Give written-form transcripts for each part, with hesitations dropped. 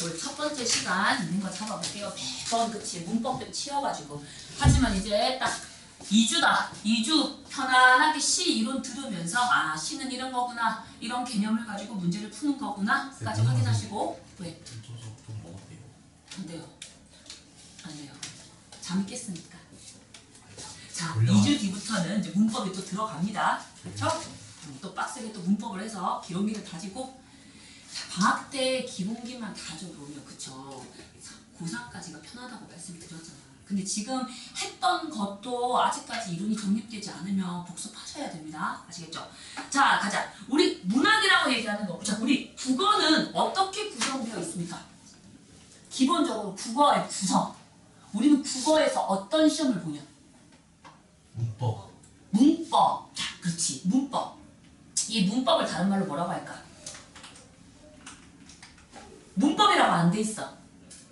우리 첫 번째 시간 있는 거 잡아볼게요. 매번 그치 문법들 치여가지고. 하지만 이제 딱 2주다. 2주 편안하게 시 이론 들으면서 아 시는 이런 거구나. 이런 개념을 가지고 문제를 푸는 거구나. 까지 확인하시고. 왜? 좀 먹었대요. 안 돼요. 안 돼요. 잠이 깼으니까. 자, 졸려. 2주 뒤부터는 이제 문법이 또 들어갑니다. 그렇죠? 또 빡세게 또 문법을 해서 기본기를 다지고. 자, 방학 때 기본기만 다져놓으면 그쵸? 고3까지가 편하다고 말씀드렸잖아. 근데 지금 했던 것도 아직까지 이론이 정립되지 않으면 복습하셔야 됩니다. 아시겠죠? 자, 가자. 우리 문학이라고 얘기하는 거. 자, 우리 국어는 어떻게 구성되어 있습니까? 기본적으로 국어의 구성. 우리는 국어에서 어떤 시험을 보냐? 문법. 문법. 자, 그렇지. 문법. 이 문법을 다른 말로 뭐라고 할까? 문법이라고 안 돼 있어.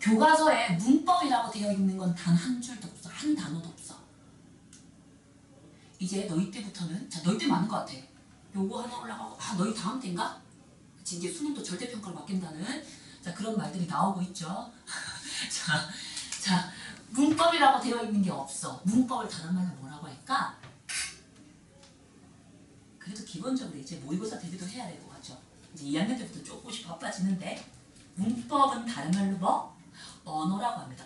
교과서에 문법이라고 되어 있는 건 단 한 줄도 없어. 한 단어도 없어. 이제 너희 때부터는, 자, 너희 때 맞는 것 같아. 요거 하나 올라가고, 아, 너희 다음 때인가? 그치, 이제 수능도 절대평가로 맡긴다는, 자, 그런 말들이 나오고 있죠. 자, 문법이라고 되어 있는 게 없어. 문법을 다른 말로 뭐라고 할까? 그래도 기본적으로 이제 모의고사 대비도 해야 될 것 같죠. 이제 2학년 때부터 조금씩 바빠지는데, 문법은 다른 말로 뭐? 언어라고 합니다.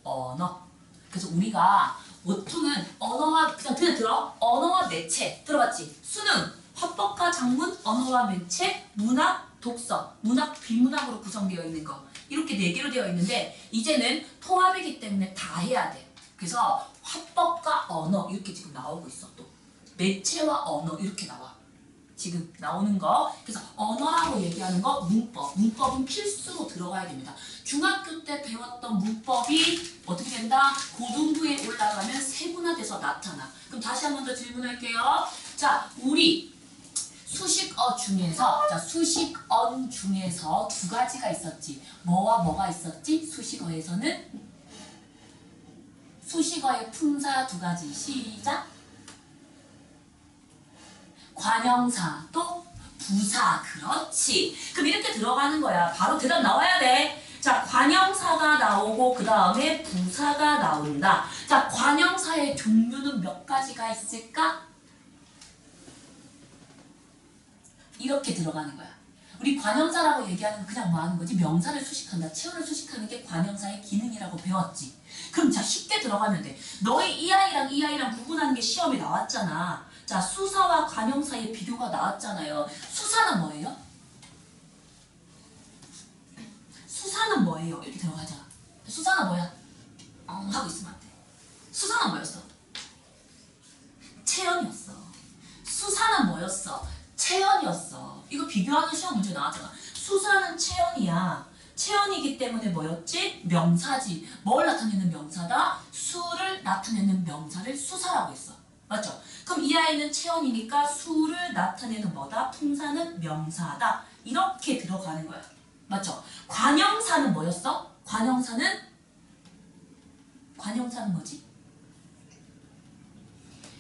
언어. 그래서 우리가 보통은 언어와 그냥 들어. 언어와 매체 들어봤지? 수능, 화법과 작문, 언어와 매체, 문학, 독서, 문학, 비문학으로 구성되어 있는 거. 이렇게 4개로 되어 있는데 이제는 통합이기 때문에 다 해야 돼. 그래서 화법과 언어 이렇게 지금 나오고 있어. 또 매체와 언어 이렇게 나와. 지금 나오는 거. 그래서 언어라고 얘기하는 거 문법. 문법은 필수로 들어가야 됩니다. 중학교 때 배웠던 문법이 어떻게 된다? 고등부에 올라가면 세분화돼서 나타나. 그럼 다시 한 번 더 질문할게요. 자, 우리 수식어 중에서 수식언 중에서 두 가지가 있었지. 뭐와 뭐가 있었지? 수식어에서는 수식어의 품사 두 가지. 시작. 관형사 또 부사. 그렇지. 그럼 이렇게 들어가는 거야. 바로 대답 나와야 돼. 자, 관형사가 나오고 그 다음에 부사가 나온다. 자, 관형사의 종류는 몇 가지가 있을까? 이렇게 들어가는 거야. 우리 관형사라고 얘기하는 건 그냥 뭐 하는 거지? 명사를 수식한다. 체어를 수식하는 게 관형사의 기능이라고 배웠지. 그럼 자, 쉽게 들어가면 돼. 너희 이 아이랑 이 아이랑 구분하는 게 시험에 나왔잖아. 자, 수사와 관형사의 비교가 나왔잖아요. 수사는 뭐예요? 수사는 뭐예요? 이렇게 들어가자. 수사는 뭐야? 하고 있으면 안 돼. 수사는 뭐였어? 체연이었어. 수사는 뭐였어? 체연이었어. 이거 비교하는 시험 문제 나왔잖아. 수사는 체연이야. 체연이기 때문에 뭐였지? 명사지. 뭘 나타내는 명사다? 수를 나타내는 명사를 수사라고 했어. 맞죠? 그럼 이 아이는 체연이니까 수를 나타내는 뭐다? 품사는 명사다. 이렇게 들어가는 거야. 맞죠? 관형사는 뭐였어? 관형사는 뭐지?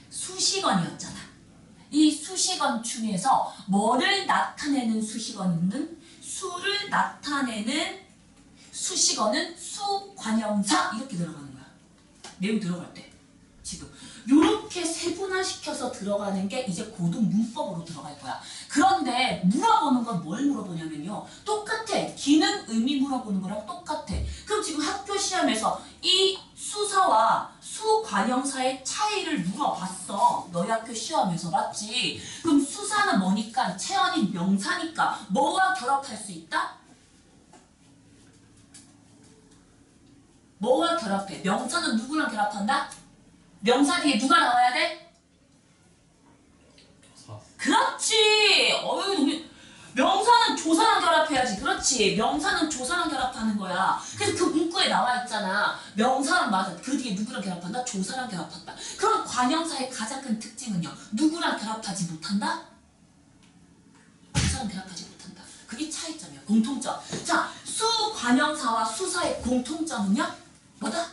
수식언이었잖아. 이 수식언 중에서 뭐를 나타내는 수식언은 수를 나타내는 수식어는 수관형사 이렇게 들어가는 거야. 내용 들어갈 때 지금 요렇게 세분화시켜서 들어가는 게 이제 고등 문법으로 들어갈 거야. 그런데 물어보는 건 뭘 물어보냐면요. 똑같아. 기능, 의미 물어보는 거랑 똑같아. 그럼 지금 학교 시험에서 이 수사와 수관형사의 차이를 물어봤어. 너희 학교 시험에서 맞지? 그럼 수사는 뭐니까? 체연이 명사니까 뭐와 결합할 수 있다? 뭐와 결합해? 명사는 누구랑 결합한다? 명사 뒤에 누가 나와야 돼? 조사. 그렇지! 어이, 명사는 조사랑 결합해야지. 그렇지. 명사는 조사랑 결합하는 거야. 그래서 그 문구에 나와 있잖아. 명사랑 맞아. 그 뒤에 누구랑 결합한다? 조사랑 결합한다. 그럼 관형사의 가장 큰 특징은요. 누구랑 결합하지 못한다? 조사랑 결합하지 못한다. 그게 차이점이야. 공통점. 자, 수관형사와 수사의 공통점은요? 뭐다?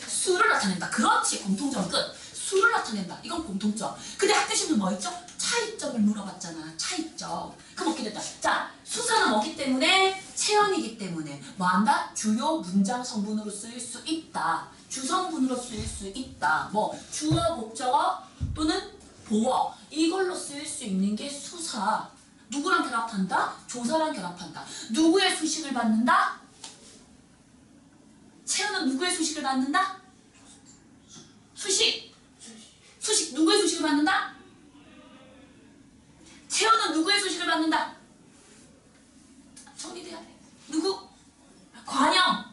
수를 나타낸다. 그렇지. 공통점 끝. 수를 나타낸다. 이건 공통점. 근데 학교 시험은 뭐 있죠? 차이점을 물어봤잖아. 차이점. 그럼 어떻게 됐다? 자, 수사는 뭐기 때문에 체언이기 때문에 뭐한다? 주요 문장 성분으로 쓰일 수 있다. 주성분으로 쓰일 수 있다. 뭐 주어, 목적어 또는 보어 이걸로 쓰일 수 있는 게 수사. 누구랑 결합한다? 조사랑 결합한다. 누구의 수식을 받는다? 체언은 누구의 수식을 받는다? 수식. 수식 누구의 수식을 받는다? 체언은 누구의 수식을 받는다? 정리돼야 돼. 누구? 관형.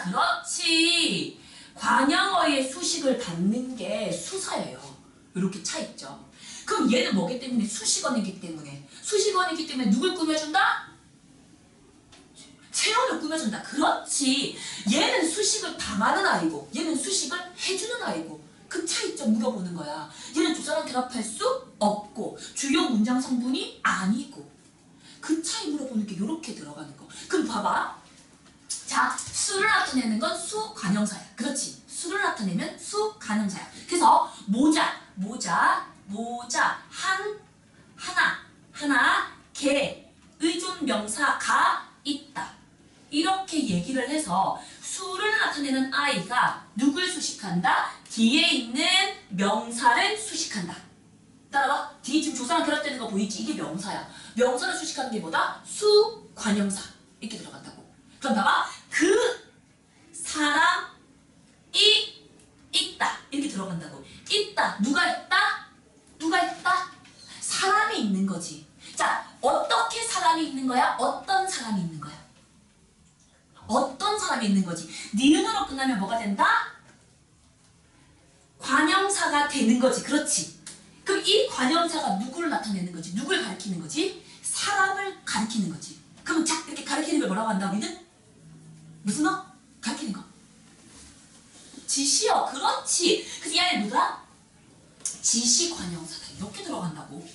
그렇지. 관형어의 수식을 받는 게 수사예요. 이렇게 차 있죠. 그럼 얘는 뭐기 때문에? 수식어이기 때문에. 수식어이기 때문에 누굴 꾸며준다? 체온을 꾸며준다. 그렇지. 얘는 수식을 당하는 아이고 얘는 수식을 해주는 아이고 그 차이점 물어보는 거야. 얘는 조사랑 결합할 수 없고 주요 문장 성분이 아니고 그 차이 물어보는 게 이렇게 들어가는 거. 그럼 봐봐. 자, 수를 나타내는 건 수관형사야. 그렇지. 수를 나타내면 수관형사야. 그래서 모자, 하나, 개, 의존명사가 있다. 이렇게 얘기를 해서 수를 나타내는 아이가 누굴 수식한다? 뒤에 있는 명사를 수식한다. 따라와. 뒤에 지금 조사랑 결합되는 거 보이지? 이게 명사야. 명사를 수식하는 게 뭐다? 수관형사. 이렇게 들어간다고. 그럼 봐봐. 그 사람이 있다. 이렇게 들어간다고. 있다. 누가 있다? 누가 있다? 사람이 있는 거지. 자, 어떻게 사람이 있는 거야? 어떤 사람이 있는 거야? 어떤 사람이 있는 거지? 니은으로 끝나면 뭐가 된다? 관형사가 되는 거지. 그렇지. 그럼 이 관형사가 누구를 나타내는 거지? 누굴 가리키는 거지? 사람을 가리키는 거지. 그럼 자, 이렇게 가리키는 걸 뭐라고 한다? 우리는? 무슨 어? 가리키는 거. 지시어. 그렇지. 그래서 이 안에 뭐다? 지시관형사다. 이렇게 들어간다고.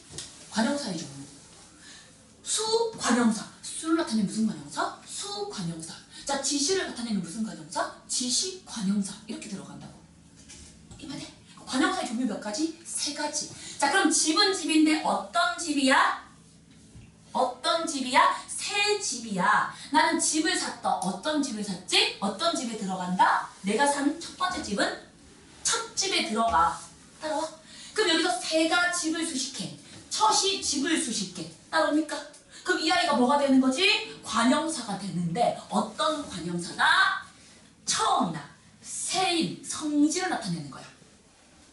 관형사의 종류. 수관형사. 수를 나타내는 무슨 관형사? 수관형사. 자, 지시를 나타내는 무슨 관형사? 지시관형사. 이렇게 들어간다고. 이만해. 관형사의 종류 몇 가지? 3가지. 자, 그럼 집은 집인데 어떤 집이야? 어떤 집이야? 새 집이야. 나는 집을 샀다. 어떤 집을 샀지? 어떤 집에 들어간다? 내가 산 첫 번째 집은 첫 집에 들어가. 따라와. 그럼 여기서 새가 집을 수식해. 첫이 집을 수식해. 따라옵니까? 그럼 이 아이가 뭐가 되는 거지? 관형사가 되는데 어떤 관형사다? 처음이나 새인, 성질을 나타내는 거야.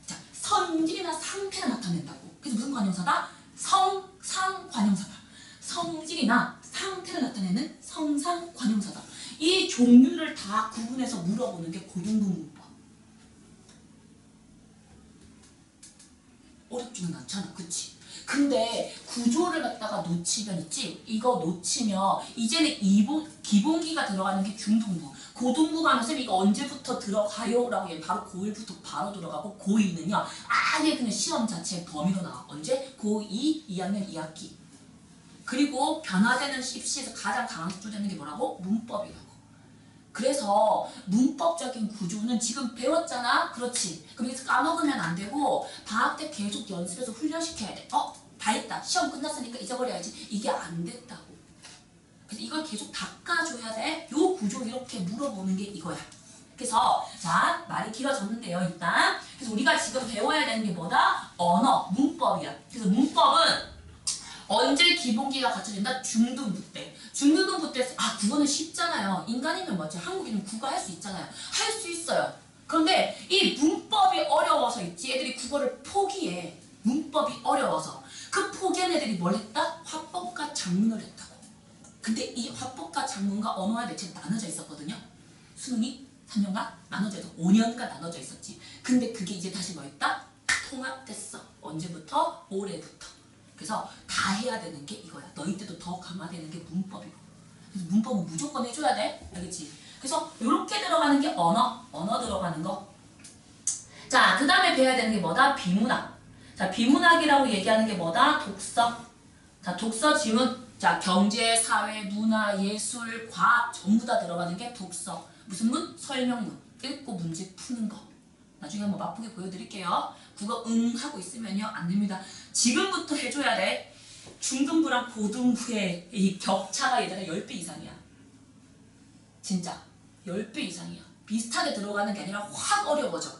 자, 성질이나 상태를 나타낸다고. 그래서 무슨 관형사다? 성상관형사다. 성질이나 상태를 나타내는 성상관형사다. 이 종류를 다 구분해서 물어보는 게 고등부 문법. 어렵지는 않잖아. 그치? 근데 구조를 갖다가 놓치면 있지? 이거 놓치면 이제는 기본기가 들어가는 게 중등부. 고등부 가면 쌤 이거 언제부터 들어가요? 라고 얘는 바로 고1부터 바로 들어가고 고2는요. 아예 그냥 시험 자체의 범위로 나와. 언제? 고2 2학년 2학기. 그리고 변화되는 입시에서 가장 강조되는 게 뭐라고? 문법이라고. 그래서 문법적인 구조는 지금 배웠잖아? 그렇지. 그럼 여기서 까먹으면 안 되고 방학 때 계속 연습해서 훈련시켜야 돼. 다 했다. 시험 끝났으니까 잊어버려야지. 이게 안 됐다고. 그래서 이걸 계속 닦아줘야 돼. 요 구조 이렇게 물어보는 게 이거야. 그래서 자, 말이 길어졌는데요. 일단 그래서 우리가 지금 배워야 되는 게 뭐다? 언어, 문법이야. 그래서 문법은 언제 기본기가 갖춰진다? 중등부 때. 중등부 때, 국어는 쉽잖아요. 인간이면 뭐지? 한국인은 국어 할 수 있잖아요. 할 수 있어요. 그런데 이 문법이 어려워서 있지. 애들이 국어를 포기해. 문법이 어려워서. 그 포기한 애들이 뭘 했다? 화법과 작문을 했다고. 근데 이 화법과 작문과 언어와 매체 나눠져 있었거든요. 수능이 3년간 나눠져 있어. 5년간 나눠져 있었지. 근데 그게 이제 다시 뭐 했다? 통합됐어. 언제부터? 올해부터. 그래서 다 해야 되는 게 이거야. 너희 때도 더 강화되는 게 문법이고. 그래서 문법은 무조건 해줘야 돼. 알겠지? 그래서 이렇게 들어가는 게 언어 들어가는 거. 자, 그 다음에 배워야 되는 게 뭐다? 비문학. 자, 비문학이라고 얘기하는 게 뭐다? 독서. 자, 독서 지문. 자, 경제, 사회, 문화, 예술, 과학 전부 다 들어가는 게 독서. 무슨 문? 설명문. 읽고 문제 푸는 거. 나중에 한번 맛보게 보여드릴게요. 국어 하고 있으면요 안 됩니다. 지금부터 해줘야 돼. 중등부랑 고등부의 이 격차가 얘들아 10배 이상이야. 진짜 10배 이상이야. 비슷하게 들어가는 게 아니라 확 어려워져.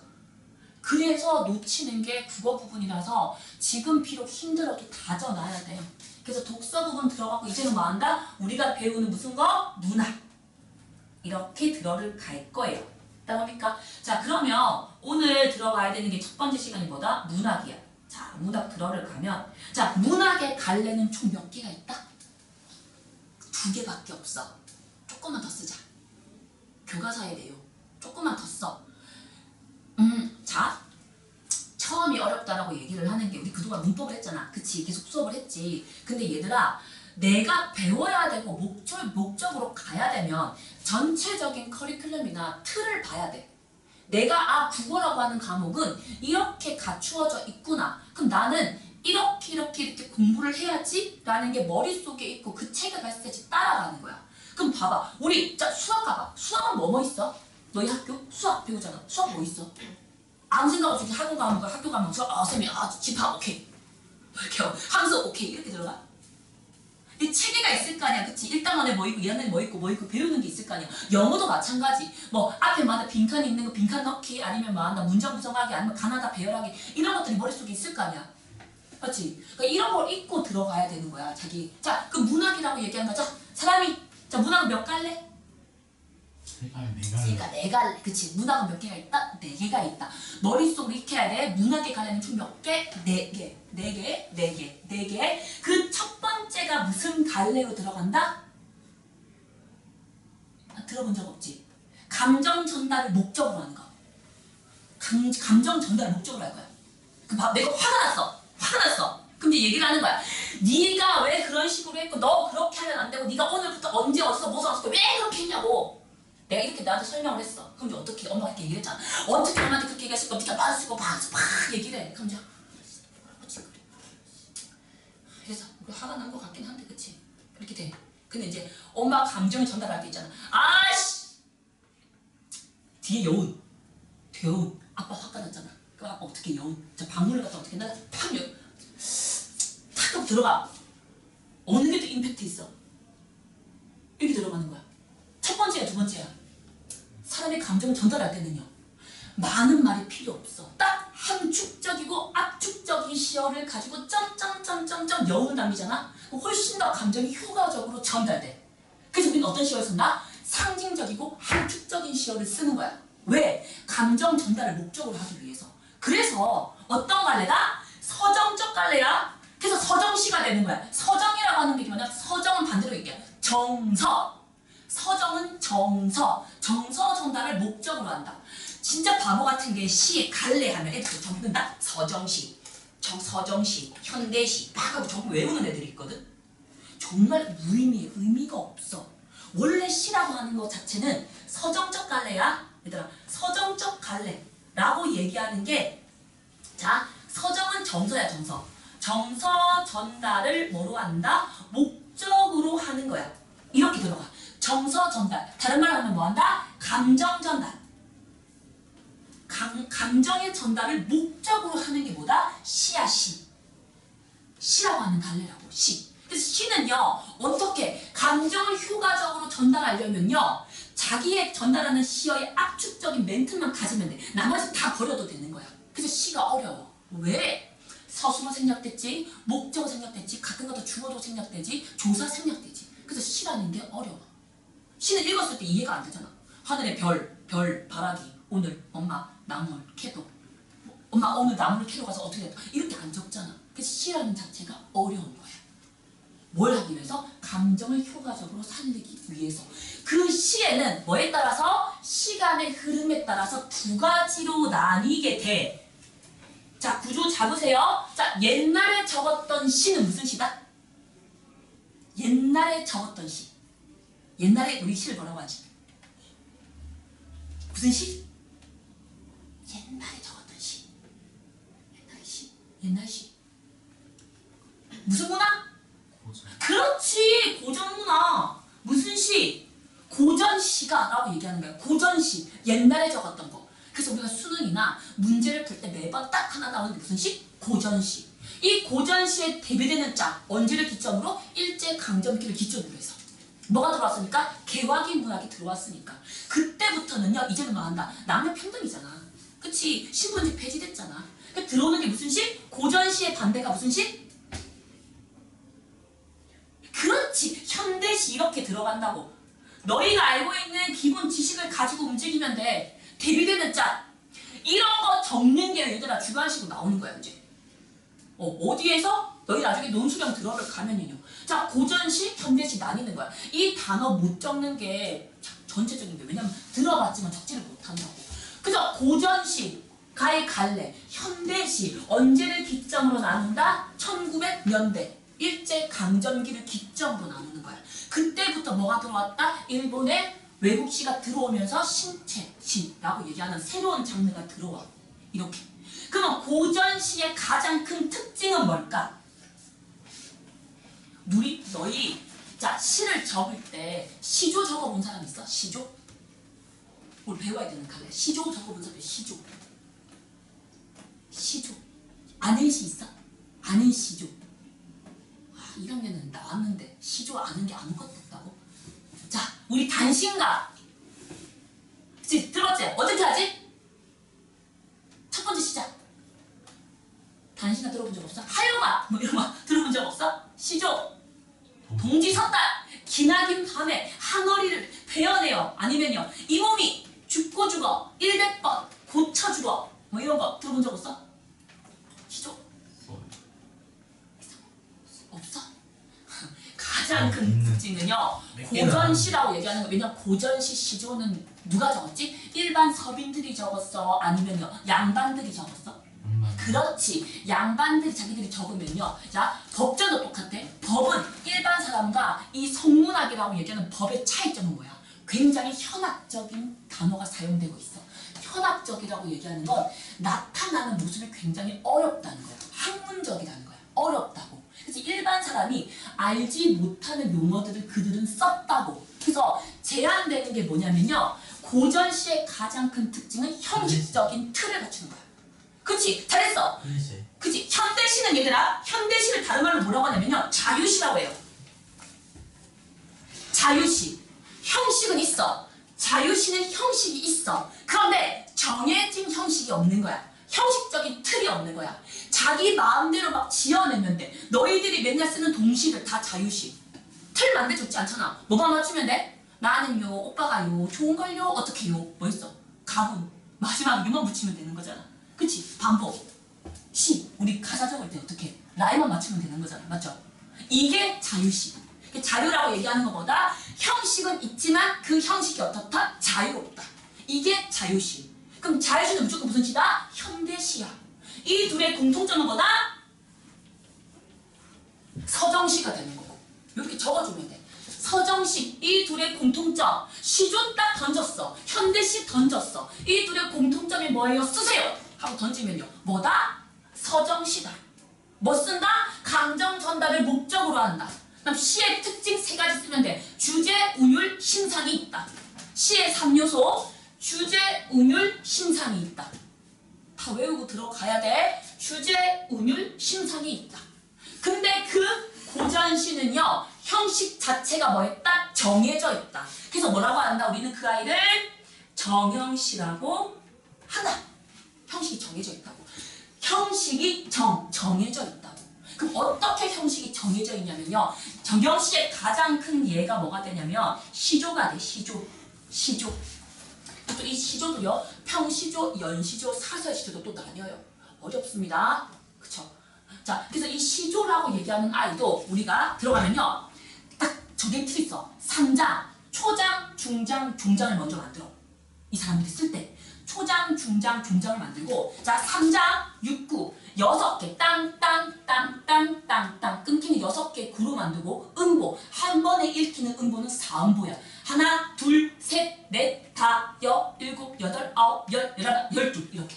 그래서 놓치는 게 국어 부분이라서 지금 비록 힘들어도 다져놔야 돼. 그래서 독서 부분 들어가고 이제는 뭐 한다? 우리가 배우는 무슨 거? 문학. 이렇게 들어를 갈 거예요. 그러니까 자 그러면 오늘 들어가야 되는 게 첫 번째 시간이 뭐다? 문학이야. 자 문학 들어를 가면 자 문학의 갈래는 총 몇 개가 있다? 2개밖에 없어. 조금만 더 쓰자. 교과서의 내용 조금만 더 써. 자 처음이 어렵다라고 얘기를 하는 게 우리 그동안 문법을 했잖아. 그치? 계속 수업을 했지. 근데 얘들아 내가 배워야 되고 목적으로 가야 되면 전체적인 커리큘럼이나 틀을 봐야 돼. 내가 국어라고 하는 과목은 이렇게 갖추어져 있구나. 그럼 나는 이렇게 공부를 해야지 라는 게 머릿속에 있고 그 책을 봤을 때 따라가는 거야. 그럼 봐봐. 우리 자 수학 가봐. 수학은 뭐 있어? 너희 학교? 수학 배우잖아. 수학 뭐 있어? 아무 생각 없이 학원 가면 학교 가면 수학 쌤이 집합 오케이. 이렇게 함수 오케이 이렇게 들어가. 이 체계가 있을 거 아니야, 그치? 1단원에 뭐 있고 2단원에 뭐 있고 배우는 게 있을 거 아니야. 영어도 마찬가지. 뭐 앞에 뭐 하나 빈칸이 있는 거 빈칸 넣기 아니면 뭐 하나 문장 구성하기 아니면 가나다 배열하기 이런 것들이 머릿속에 있을 거 아니야. 그렇지? 그러니까 이런 걸 읽고 들어가야 되는 거야, 자기. 자, 그 문학이라고 얘기한 거죠. 사람이 자 문학 몇 갈래? 그러니까 네 갈래. 그치? 문학은 몇 개가 있다? 4개가 있다. 머릿속으로 익혀야 돼. 문학의 갈래는 총 몇 개? 4개. 4개. 그 첫 번째가 무슨 갈래로 들어간다? 들어본 적 없지? 감정 전달을 목적으로 하는 거. 감정 전달을 목적으로 할 거야. 내가 화가 났어. 그럼 이제 얘기를 하는 거야. 네가 왜 그런 식으로 했고 너 그렇게 하면 안 되고 네가 오늘부터 언제 어디서 무슨 왔을 때 왜 그렇게 했냐고. 내가 이렇게 나한테 설명을 했어. 그럼 이제 어떻게 엄마가 이렇게 얘기를 했잖아. 어떻게 엄마한테 그렇게 얘기했을까? 네가 빠졌을까? 막 얘기를 해. 그럼 이제 그렇지 그래. 그래서 우리 화가 난 것 같긴 한데 그치? 그렇게 돼. 근데 이제 엄마가 감정을 전달할 때 있잖아. 아씨! 뒤에 여운. 아빠 화가 났잖아. 그럼 아빠 어떻게 여운? 자 방문을 갖다 어떻게 했나? 탁 하고 들어가. 어느 게 또 임팩트 있어. 이렇게 들어가는 거야. 첫 번째야, 두 번째야. 사람의 감정을 전달할 때는요. 많은 말이 필요 없어. 딱 함축적이고 압축적인 시어를 가지고 점점점점점 여운을 남기잖아. 훨씬 더 감정이 효과적으로 전달돼. 그래서 우리는 어떤 시어를 쓴다? 상징적이고 함축적인 시어를 쓰는 거야. 왜? 감정 전달을 목적으로 하기 위해서. 그래서 어떤 갈래다? 서정적 갈래야. 그래서 서정시가 되는 거야. 서정이라고 하는 게 뭐냐? 서정은 반대로 얘기해. 정서. 서정은 정서 전달을 목적으로 한다. 진짜 바보 같은 게 시, 갈래 하면 애들 전부 다 서정시, 서정시, 현대시 막 하고 전부 외우는 애들이 있거든. 정말 의미가 없어. 원래 시라고 하는 것 자체는 서정적 갈래야. 얘들아 서정적 갈래라고 얘기하는 게 자 서정은 정서야. 정서 전달을 뭐로 한다? 목적으로 하는 거야. 이렇게 들어가. 정서 전달. 다른 말로 하면 뭐 한다? 감정 전달. 감정의 전달을 목적으로 하는 게 뭐다? 시야, 시. 시라고 하는 갈래라고, 시. 그래서 시는요, 어떻게 감정을 효과적으로 전달하려면요, 자기의 전달하는 시어의 압축적인 멘트만 가지면 돼. 나머지 다 버려도 되는 거야. 그래서 시가 어려워. 왜? 서술어 생략됐지, 목적어 생략됐지, 가끔가다 주어도 생략되지, 조사 생략되지. 그래서 시라는 게 어려워. 시는 읽었을 때 이해가 안 되잖아. 하늘의 별, 바라기, 오늘, 엄마, 나물, 캐도. 엄마, 오늘 나물을 캐러 가서 어떻게 했다. 이렇게 안 적잖아. 그래서 시라는 자체가 어려운 거야. 뭘 하기 위해서? 감정을 효과적으로 살리기 위해서. 그 시에는 뭐에 따라서? 시간의 흐름에 따라서 2가지로 나뉘게 돼. 자, 구조 잡으세요. 자, 옛날에 적었던 시는 무슨 시다? 옛날에 적었던 시. 옛날에 우리 시를 뭐라고 하지? 무슨 시? 옛날에 적었던 시. 옛날 시. 무슨 문화? 그렇지, 고전 문화. 무슨 시? 고전시가 라고 얘기하는 거야. 고전시. 옛날에 적었던 거. 그래서 우리가 수능이나 문제를 풀 때 매번 딱 하나 나오는 게 무슨 시? 고전시. 이 고전시에 대비되는 자, 언제를 기점으로? 일제강점기를 기점으로 해서. 뭐가 들어왔으니까? 개화기 문학이 들어왔으니까. 그때부터는요, 이제는 뭐 한다? 남녀평등이잖아. 그치? 신분제 폐지됐잖아. 그러니까 들어오는 게 무슨 시? 고전시의 반대가 무슨 시? 그렇지. 현대시 이렇게 들어간다고. 너희가 알고 있는 기본 지식을 가지고 움직이면 돼. 대비되는 자. 이런 거 적는 게 얘들아 주관식으로 나오는 거야, 이제. 어디에서? 너희 나중에 논술형 들어를 가면요. 자, 고전시, 현대시 나뉘는 거야. 이 단어 못 적는 게 전체적인 게 왜냐면 들어봤지만 적지를 못한다고. 그래서 고전시, 가의 갈래, 현대시, 언제를 기점으로 나눈다? 1900년대. 일제강점기를 기점으로 나누는 거야. 그때부터 뭐가 들어왔다? 일본의 외국시가 들어오면서 신체시라고 얘기하는 새로운 장르가 들어와. 이렇게. 그럼 고전시의 가장 큰 특징은 뭘까? 너희 자 시를 적을 때 시조 적어본 사람 있어? 시조? 우리 배워야 되는 갈래. 시조 적어본 사람 시조. 시조. 아는 시 있어? 아는 시조. 1학년은 나왔는데 시조 아는 게 아무것도 없다고? 자, 우리 단신가. 그치? 들었지? 어떻게 하지? 첫 번째 시작. 단신가 들어본 적 없어? 하여가 뭐 이런 거 들어본 적 없어? 시조. 동지 섰다. 기나긴 밤에 항어리를 베어내요. 아니면요. 이 몸이 죽고 죽어 100번 고쳐 죽어. 뭐 이런 거 들어본 적 없어? 시조. 없어? 가장 큰 특징은요. 고전시라고 얘기하는 거. 왜냐면 고전시 시조는 누가 적었지? 일반 서민들이 적었어? 아니면요 양반들이 적었어? 그렇지. 양반들이 자기들이 적으면요. 자, 법전도 똑같아. 법은 일반 사람과 이 성문학이라고 얘기하는 법의 차이점은 뭐야? 굉장히 현학적인 단어가 사용되고 있어. 현학적이라고 얘기하는 건 나타나는 모습이 굉장히 어렵다는 거야. 학문적이라는 거야. 어렵다고. 그래서 일반 사람이 알지 못하는 용어들을 그들은 썼다고. 그래서 제한되는 게 뭐냐면요. 고전시의 가장 큰 특징은 형식적인 틀을 갖추는 거야. 그치? 잘했어. 그치? 현대시는 얘들아, 현대시를 다른 말로 뭐라고 하냐면요. 자유시라고 해요. 자유시. 형식은 있어. 자유시는 형식이 있어. 그런데 정해진 형식이 없는 거야. 형식적인 틀이 없는 거야. 자기 마음대로 막 지어내면 돼. 너희들이 맨날 쓰는 동시를 다 자유시. 틀 만들어줬지 않잖아. 뭐만 맞추면 돼? 나는요, 오빠가요, 좋은걸요, 어떡해요? 뭐 있어? 가분. 마지막에 유만 붙이면 되는 거잖아. 그치? 반복. 시. 우리 가사 적을 때 어떻게? 라임만 맞추면 되는 거잖아. 맞죠? 이게 자유시. 자유라고 얘기하는 것보다 형식은 있지만 그 형식이 어떻다? 자유롭다. 이게 자유시. 그럼 자유시는 무조건 무슨 시다? 현대시야. 이 둘의 공통점은 뭐다? 서정시가 되는 거고. 이렇게 적어주면 돼. 서정시. 이 둘의 공통점. 시조 딱 던졌어. 현대시 던졌어. 이 둘의 공통점이 뭐예요? 쓰세요. 하고 던지면요. 뭐다? 서정시다. 뭐 쓴다? 감정 전달을 목적으로 한다. 그럼 시의 특징 3가지 쓰면 돼. 주제, 운율, 심상이 있다. 시의 3요소. 주제, 운율, 심상이 있다. 다 외우고 들어가야 돼. 주제, 운율, 심상이 있다. 근데 그 고전시는요. 형식 자체가 뭐에 딱 정해져 있다. 그래서 뭐라고 한다? 우리는 그 아이를 정형시라고 한다. 형식이 정해져 있다고. 형식이 정해져 있다고. 그럼 어떻게 형식이 정해져 있냐면요. 정형시의 가장 큰 예가 뭐가 되냐면 시조가 돼. 시조. 또 이 시조도요. 평시조, 연시조, 사설시조도 또 나뉘어요. 어렵습니다. 그쵸? 자, 그래서 이 시조라고 얘기하는 아이도 우리가 들어가면요. 딱 정해진 틀이 있어. 3장, 초장, 중장, 종장을 먼저 만들어. 이 사람들이 쓸 때. 초장, 중장, 종장을 만들고 자 3장, 6구 6개 땅땅땅땅땅땅 끊기는 6개 구로 만들고 음보 한 번에 읽히는 음보는 4음보야. 하나, 둘, 셋, 넷, 다, 여, 일곱, 여덟, 아홉, 열, 열하나, 12 이렇게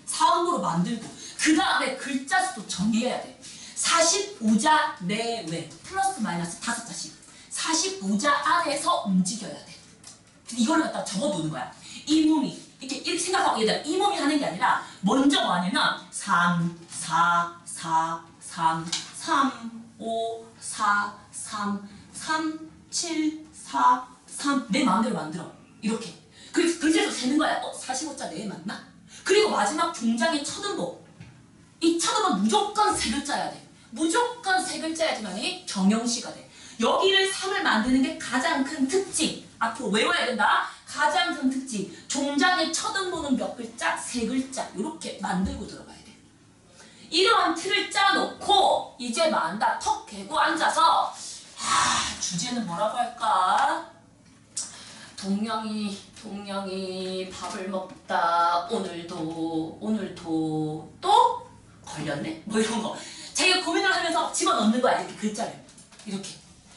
4음보로 만들고 그 다음에 글자 수도 정해야 돼. 45자 내외 플러스 마이너스 5자씩 45자 안에서 움직여야 돼. 이거를 갖다 적어두는 거야. 이 몸이 이렇게 생각하고 얘들아 이 몸이 하는 게 아니라 먼저 뭐 하냐면 3, 4, 4, 3, 3, 5, 4, 3, 3, 7, 4, 3. 내 마음대로 만들어. 이렇게. 그래서 세는 거야. 45자 내에 맞나? 그리고 마지막 종장의 첫 음보. 이 첫 음보 무조건 세 글자야 돼. 무조건 세 글자야지만이 정형시가 돼. 여기를 3을 만드는 게 가장 큰 특징. 앞으로 외워야 된다. 가장 큰 특징. 종장의 첫 음보는 몇 글자? 세 글자. 이렇게 만들고 들어가야 돼. 이러한 틀을 짜놓고 이제 만다 턱 개고 앉아서 주제는 뭐라고 할까? 동영이 밥을 먹다 오늘도 또 걸렸네? 뭐 이런 거. 자기가 고민을 하면서 집어넣는 거야. 이렇게 글자를. 이렇게.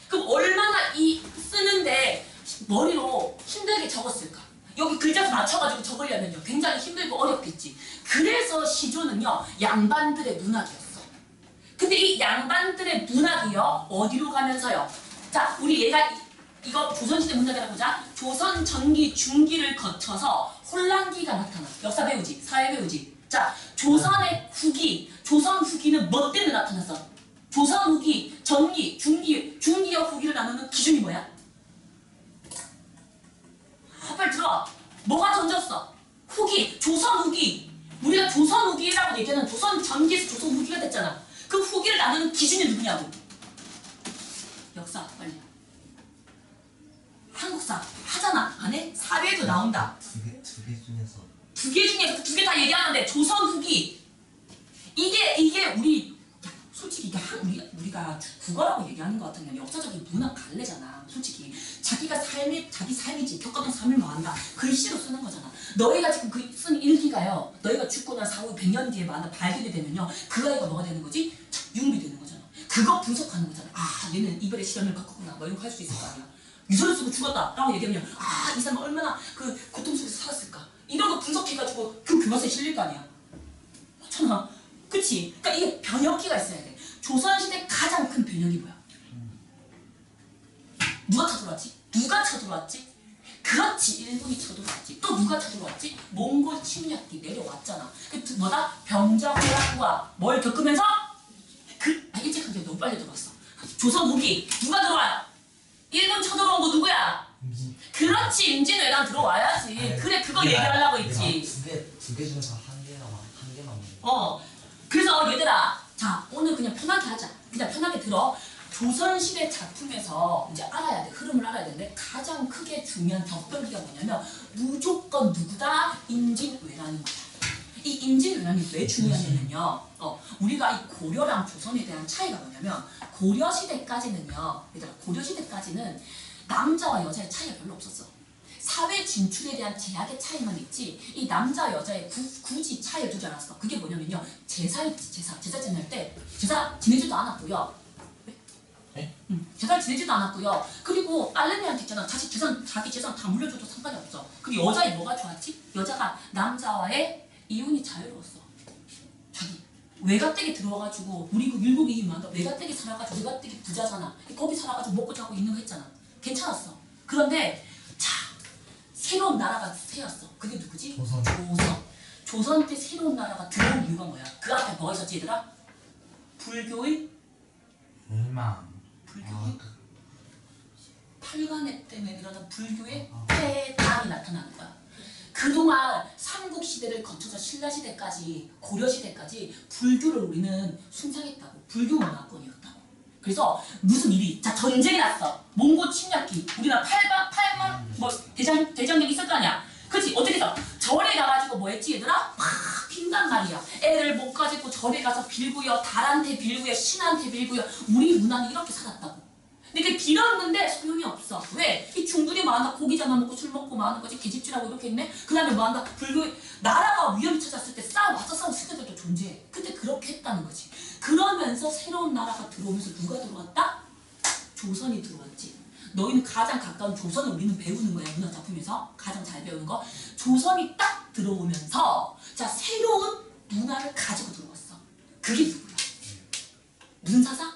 그럼 얼마나 이 쓰는데 머리로 힘들게 적었을까? 여기 글자 맞춰가지고 적으려면요. 굉장히 힘들고 어렵겠지. 그래서 시조는요. 양반들의 문학이었어. 근데 이 양반들의 문학이요. 어디로 가면서요? 자, 우리 얘가 이거 조선시대 문학이라고 보자. 조선 전기 중기를 거쳐서 혼란기가 나타나. 역사 배우지. 사회 배우지. 자, 조선의 후기. 조선 후기는 뭐 때문에 나타났어? 조선 후기, 전기, 중기와 후기를 나누는 기준이 뭐야? 빨리 들어. 뭐가 던졌어? 후기, 조선 후기. 우리가 조선 후기라고 얘기하는 조선 전기에서 조선 후기가 됐잖아. 그 후기를 나누는 기준이 누구냐고. 역사 빨리. 한국사 하잖아. 안 해? 사회도 나온다. 두 개 중에서 두 개 중에서 두 개 다 얘기하는데 조선 후기. 이게 우리 솔직히 이게 우리가 국어라고 얘기하는 것 같으면 역사적인 문학 갈래잖아. 솔직히 자기 삶이지 겪었던 삶을 뭐한다. 글씨로 쓰는 거잖아. 너희가 지금 쓴 일기가요. 너희가 죽고 난 사후 100년 뒤에 발견이 되면요. 그 아이가 뭐가 되는 거지? 유물이 되는 거잖아. 그거 분석하는 거잖아. 얘는 이별의 시련을 겪었구나. 뭐 이런 거 할 수 있을 거 아니야. 유서를 쓰고 죽었다라고 얘기하면 이 사람은 얼마나 그 고통 속에서 살았을까. 이런 거 분석해가지고 그 교과서에 실릴 거 아니야. 맞잖아. 그치? 그러니까 이게 변혁기가 있어야 돼. 조선시대 가장 큰 변혁이 뭐야? 누가 쳐들어왔지? 그렇지. 일본이 쳐들어왔지. 또 누가 쳐들어왔지? 몽골 침략기 내려왔잖아. 뭐다? 병자호란과 뭘 겪으면서? 일제강점기 너무 빨리 들어왔어. 조선 후기 누가 들어와요? 일본 쳐들어온 거 누구야? 그렇지. 임진왜란 들어와야지. 그래 그거 얘기하려고 했지. 두 개 중에서 한 개만 그래서 얘들아, 자 오늘 그냥 편하게 하자. 그냥 편하게 들어. 조선시대 작품에서 이제 알아야 돼. 흐름을 알아야 되는데 가장 크게 중요한 격변기가 뭐냐면 무조건 누구다? 임진왜란인 거야. 이 임진왜란이 왜 중요하냐면요. 우리가 이 고려랑 조선에 대한 차이가 뭐냐면 고려시대까지는요. 얘들아, 고려시대까지는 남자와 여자의 차이가 별로 없었어. 사회 진출에 대한 제약의 차이만 있지 이 남자 여자의 굳이 차이를 두지 않았어. 그게 뭐냐면요. 제사 지낼 때 제사 지내지도 않았고요. 네? 제사를 지내지도 않았고요. 그리고 딸내미한테 있잖아. 자기 재산 다 물려줘도 상관이 없어. 그리고 여자의 뭐가 좋았지? 여자가 남자와의 이혼이 자유로웠어. 자기 외가댁에 들어와가지고 우리 그 율곡이 이만다. 외가댁에 살아가지고 외가댁이 부자잖아. 거기 살아가지고 먹고 자고 있는 거 했잖아. 괜찮았어. 그런데 새로운 나라가 세웠어. 그게 누구지? 조선 때 새로운 나라가 들어온 이유가 뭐야? 그 앞에 뭐가 있었지 얘들아? 불교의 팔관에 때문에 일어난 불교의 폐단이 나타나는 거야. 그동안 삼국시대를 거쳐서 신라시대까지 고려시대까지 불교를 우리는 숭상했다고. 불교 문화권이었다고. 그래서 무슨 일이 전쟁이 났어. 몽골 침략기. 우리나라 8만 대장경이 있을 거 아니야. 그치? 어떻게 해서 절에 가가지고 뭐 했지 얘들아? 막 핀단 말이야. 애를 못 가지고 절에 가서 빌고요. 달한테 빌고요. 신한테 빌고요. 우리 문화는 이렇게 살았다고. 근데 그 빌었는데 소용이 없어. 왜? 이 중들이 뭐한다? 고기 잡아먹고 술 먹고 뭐하는 거지? 계집질하고 이렇게 있네? 그 다음에 뭐한다? 불교 나라가 위험이 찾았을 때 싸운 시대들도 존재해. 근데 그렇게 했다는 거지. 그러면서 새로운 나라가 들어오면서 누가 들어왔다? 조선이 들어왔지. 너희는 가장 가까운 조선을 우리는 배우는 거야. 문학 작품에서 가장 잘 배우는 거. 조선이 딱 들어오면서 새로운 문화를 가지고 들어왔어. 그게 누구야? 무슨 사상?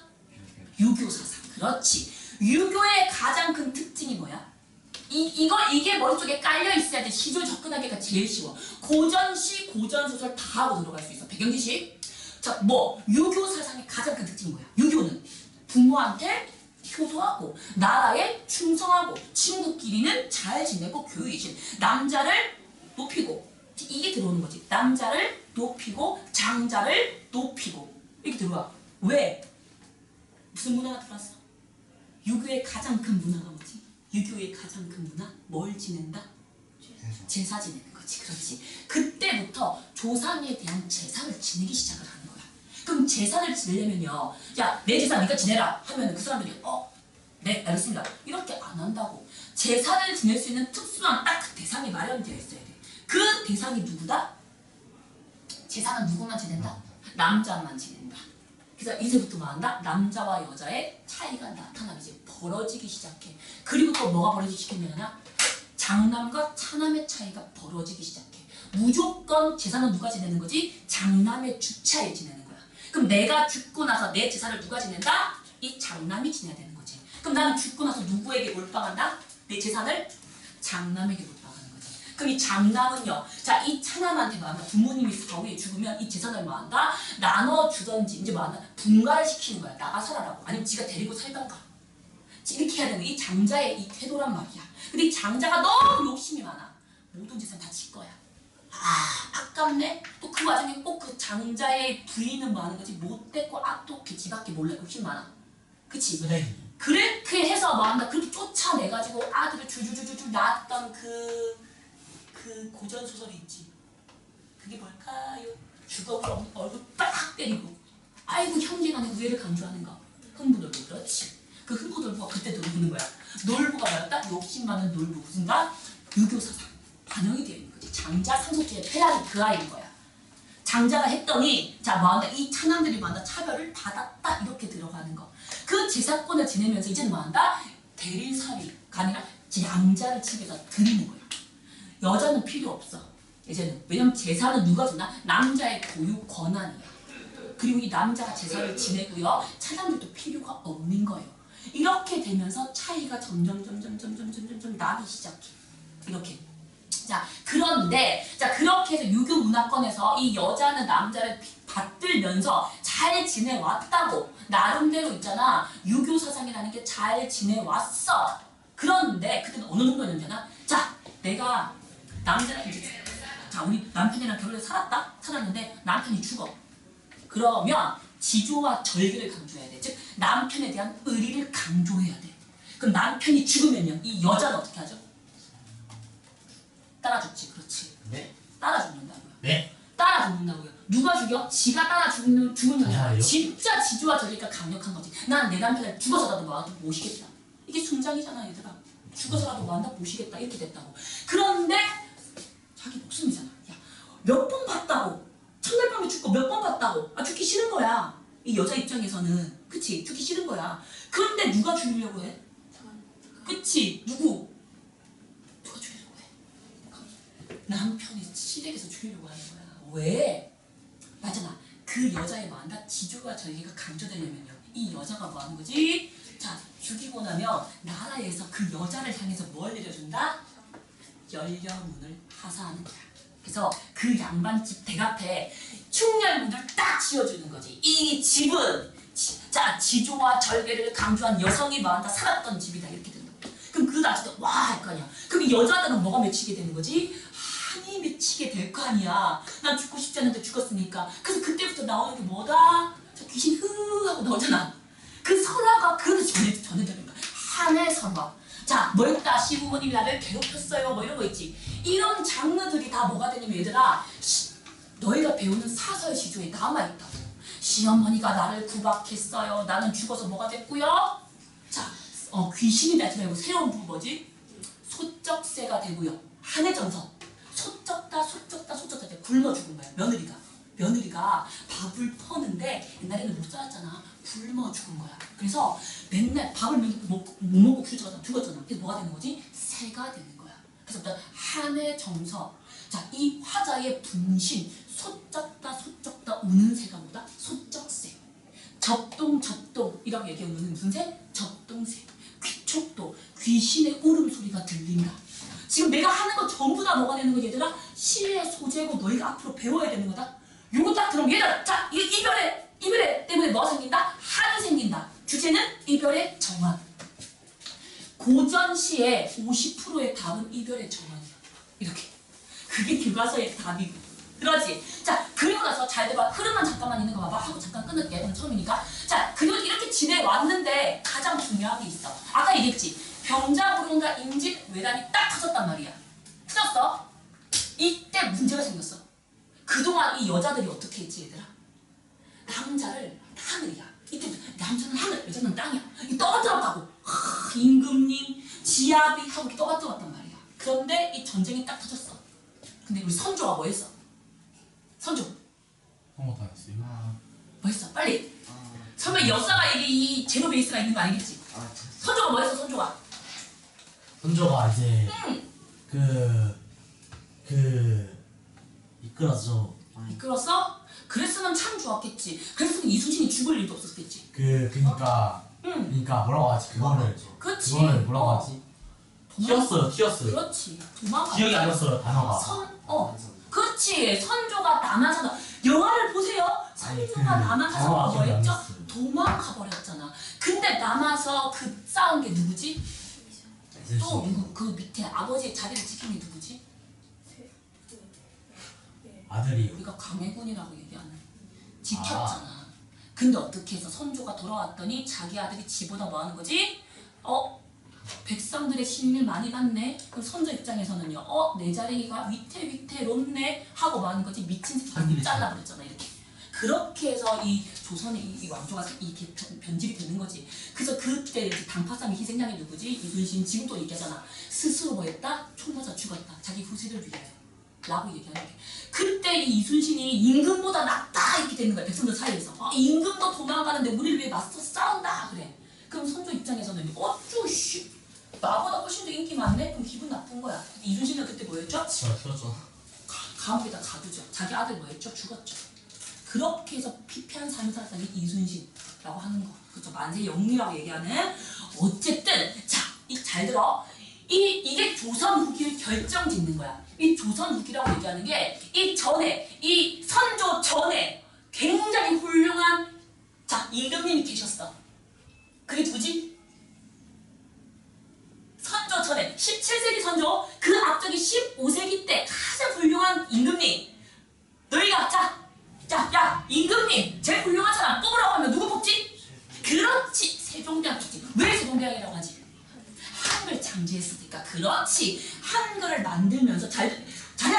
유교 사상. 그렇지. 유교의 가장 큰 특징이 뭐야? 이게 머릿속에 깔려 있어야 돼. 시조 접근하기가 제일 쉬워. 고전시, 고전소설 다 하고 들어갈 수 있어. 배경지식. 자, 뭐 유교 사상의 가장 큰 특징이 뭐야? 유교는 부모한테 효도하고 나라에 충성하고 친구끼리는 잘 지내고 교육이신 남자를 높이고 이게 들어오는 거지. 남자를 높이고 장자를 높이고 이렇게 들어와. 왜? 무슨 문화가 들어왔어? 유교의 가장 큰 문화가 뭐지? 유교의 가장 큰 문화? 뭘 지낸다? 제사 지내는 거지. 그렇지. 그때부터 조상에 대한 제사를 지내기 시작을 하는 거야. 그럼 제사를 지내려면요, 야, 내 제사 네가 지내라 하면 그 사람들이 네, 알겠습니다. 이렇게 안 한다고. 제사를 지낼 수 있는 특수한 딱 그 대상이 마련되어 있어야 돼. 그 대상이 누구다? 제사는 누구만 지낸다? 남자만 지낸다. 그래서 이제부터 뭐 한다? 남자와 여자의 차이가 나타나기 이제 벌어지기 시작해. 그리고 또 뭐가 벌어지기 시작하냐? 장남과 차남의 차이가 벌어지기 시작해. 무조건 제사는 누가 지내는 거지? 장남의 주차에 지내는 거야. 그럼 내가 죽고 나서 내 제사를 누가 지낸다? 이 장남이 지내야 되는 거지. 그럼 나는 죽고 나서 누구에게 몰빵한다? 내 재산을 장남에게 몰빵하는 거지. 그럼 이 장남은요, 자, 이 차남한테 뭐 한다? 부모님이 사후에 죽으면 이 재산을 뭐 한다? 나눠주던지 이제 뭐 한다? 분가를 시키는 거야. 나가 살아라고. 아니면 지가 데리고 살던가. 이렇게 해야 되는 이 장자의 이 태도란 말이야. 근데 이 장자가 너무 욕심이 많아. 모든 재산 다 지 거야. 아깝네. 또 그 와중에 꼭 그 장자의 부인은 뭐 하는 거지? 못됐고 악독해. 지밖에 몰라. 욕심 많아. 그치? 그렇게 해서 뭐 한다? 그렇게 쫓아내가지고 아들을 줄줄줄줄 낳았던 그 고전소설이 있지. 그게 뭘까요? 죽어서 얼굴 빡 때리고 아이고 형제간의 우애를 강조하는 거. 흥부놀부. 그렇지. 그 흥부놀부가 그때 놀부는 거야. 놀부가 뭐였다? 욕심 많은 놀부. 무슨가? 유교사상 반영이 되어 있는 거지. 장자 상속주의 폐락이 그 아이인 거야. 장자가 했더니 자 뭐한다? 이 차남들이 뭐한다? 차별을 받았다. 이렇게 들어가는 거. 그 제사권을 지내면서 이제는 뭐한다? 대리사위가 아니라 양자를 집에서 드리는 거야. 여자는 필요 없어. 이제는. 왜냐면 제사는 누가 주나? 남자의 고유 권한이야. 그리고 이 남자가 제사를 지내고요. 차남들도 필요가 없는 거예요. 이렇게 되면서 차이가 점점 나기 시작해. 이렇게. 자, 그런데 자 그렇게 해서 유교 문화권에서 이 여자는 남자를 받들면서 잘 지내왔다고 나름대로 있잖아. 유교 사상이라는 게 잘 지내왔어. 그런데 그때는 어느 정도였냐면 자 내가 남자랑 이제 자 우리 남편이랑 결혼해서 살았는데 남편이 죽어. 그러면 지조와 절개를 강조해야 돼. 즉 남편에 대한 의리를 강조해야 돼. 그럼 남편이 죽으면요 이 여자는 어떻게 하죠? 따라 죽지. 그렇지. 네? 따라 죽는다고요. 네? 따라 죽는다고요. 누가 죽여? 지가 따라 죽는 거야. 정말요? 진짜 지조와 절개가 강력한 거지. 난 내 남편을 죽어서라도 뭐하고 모시겠다. 이게 순장이잖아 얘들아. 죽어서라도 뭐한다 모시겠다 이렇게 됐다고. 그런데 자기 목숨이잖아. 야, 몇 번 봤다고. 첫날 밤에 죽고 몇 번 봤다고. 죽기 싫은 거야. 이 여자 입장에서는. 그치? 죽기 싫은 거야. 그런데 누가 죽이려고 해? 그치? 누가 죽이려고 해? 남편이 시댁에서 죽이려고 하는 거야. 왜? 맞잖아. 그 여자의 뭐한다? 지조와 절개가 강조되려면요. 이 여자가 뭐 하는 거지? 자, 죽이고 나면 나라에서 그 여자를 향해서 뭘 내려준다? 열려문을 하사하는 거야. 그래서 그 양반집 댁 앞에 충렬문을 딱 지어주는 거지. 이 집은 자 지조와 절개를 강조한 여성이 뭐한다? 살았던 집이다. 이렇게 된다. 그럼 그 나중에 와 할 거 아니야. 그럼 이 여자들은 뭐가 맺히게 되는 거지? 한이 맺히게 될 거 아니야. 난 죽고 싶지 않은데 죽었으니까. 그래서 그때부터 나오는 게 뭐다? 저 귀신 흐 하고 나오잖아. 그 설화가 그래서 전해되는 거야. 한의 설화. 자, 뭐 했다? 시부모님이 나를 괴롭혔어요. 뭐 이런 거 있지. 이런 장르들이 다 뭐가 되냐면 얘들아 너희가 배우는 사설 시조에 남아있다고. 시어머니가 나를 구박했어요. 나는 죽어서 뭐가 됐고요? 자, 귀신이 나지 말고 새로운 부부 뭐지? 소쩍새가 되고요. 한의 정서. 소쩍다 이제 굶어 죽은 거야. 며느리가 밥을 퍼는데 옛날에는 못 살았잖아. 굶어 죽은 거야. 그래서 맨날 밥을 못 먹고 죽었잖아. 그래서 뭐가 되는 거지? 새가 되는 거야. 그래서 한의 정서. 자, 이 화자의 분신. 소쩍다 우는 새가 뭐다? 소쩍새. 접동이라고 얘기하면 무슨 새? 접동새. 귀촉도. 귀신의 울음소리가 들린다. 지금 내가 하는 거 전부 다 뭐가 되는 거지 얘들아? 시의 소재고 너희가 앞으로 배워야 되는 거다? 요거 딱 들으면 얘들아, 자, 이별에 때문에 뭐가 생긴다? 한이 생긴다. 주제는 이별의 정환. 고전시의 50%의 답은 이별의 정환이야. 이렇게. 그게 교과서의 답이고. 그러지? 자, 그리고 나서 잘 돼봐. 흐름만 잠깐만 있는 거 봐봐. 하고 잠깐 끊을게. 오늘 처음이니까. 자, 그리고 이렇게 지내왔는데 가장 중요한 게 있어. 아까 얘기했지. 병자호론과 임진 외란이 딱 터졌단 말이야. 터졌어? 이때 문제가 생겼어. 그동안 이 여자들이 어떻게 했지, 얘들아? 남자를 하늘이야. 이때 남자는 하늘, 여자는 땅이야. 이 떠받들어가고 임금님, 지아비 하고 이렇게 떠받들어갔단 말이야. 그런데 이 전쟁이 딱 터졌어. 근데 우리 선조가 뭐 했어? 선조 성모 당했어요. 뭐 했어? 빨리. 설마 역사가 이 제로 베이스가 있는 거 아니겠지? 선조가 뭐 했어? 선조가 이제 응. 이끌어서 이끌었어? 그랬으면 참 좋았겠지. 그랬으면 이순신이 죽을 일도 없었겠지. 그러니까 응. 그러니까 뭐라고 하지 그거를 그치. 그거를 뭐라고 하지? 튀었어요. 그렇지. 도망가. 기억이 안 났어요 단어가. 그렇지. 선조가 남한사다. 영화를 보세요. 선조가 남한사서 뭐 기억이 안 했죠? 났어요. 도망가 버렸잖아. 근데 남아서 그 싸운 게 누구지? 또 누구? 그 밑에 아버지의 자리를 지킨 게 누구지? 아들이 우리가 강해군이라고 얘기하는. 지켰잖아. 근데 어떻게 해서 선조가 돌아왔더니 자기 아들이 지보다 뭐 하는 거지? 백성들의 신임을 많이 받네. 그럼 선조 입장에서는요. 내 자리가 위태롭네 하고 뭐 하는 거지? 미친 새끼 잘라버렸잖아. 이렇게. 그렇게 해서 이 조선의 이 왕조가 이렇게 변질이 되는 거지. 그래서 그때 이제 당파상의 희생양이 누구지? 이순신 지금도 얘기하잖아. 스스로 뭐 했다? 총 맞아 죽었다. 자기 후세를 위하여. 라고 얘기하는 게. 그때 이 이순신이 임금보다 낫다 이렇게 되는 거야. 백성들 사이에서. 임금도 도망가는데 우리를 위해 맞서 싸운다. 그래. 그럼 선조 입장에서는 어쭈씨 나보다 훨씬 더 인기 많네? 그럼 기분 나쁜 거야. 이순신은 그때 뭐였죠? 키웠죠. 감옥에다 가두죠. 자기 아들 뭐였죠? 죽었죠. 그렇게 해서 피폐한 삶을 살았던 게 이순신이라고 하는 거. 그렇죠. 만세 영웅이라고 얘기하는. 어쨌든 잘 들어. 이게 조선 후기를 결정짓는 거야. 이 조선 후기라고 얘기하는 게 이 전에 이 선조 전에 굉장히 훌륭한 임금님이 계셨어. 그게 누구지? 선조 전에 17세기 선조 그 앞쪽이 15세기 때 가장 훌륭한 임금님. 너희가 야 임금님 제일 훌륭한 사람 뽑으라고 하면 누구 뽑지? 그렇지 세종대왕 뽑지. 왜 세종대왕이라고 하지? 한글 창제했으니까. 그렇지. 한글을 만들면서 잘해야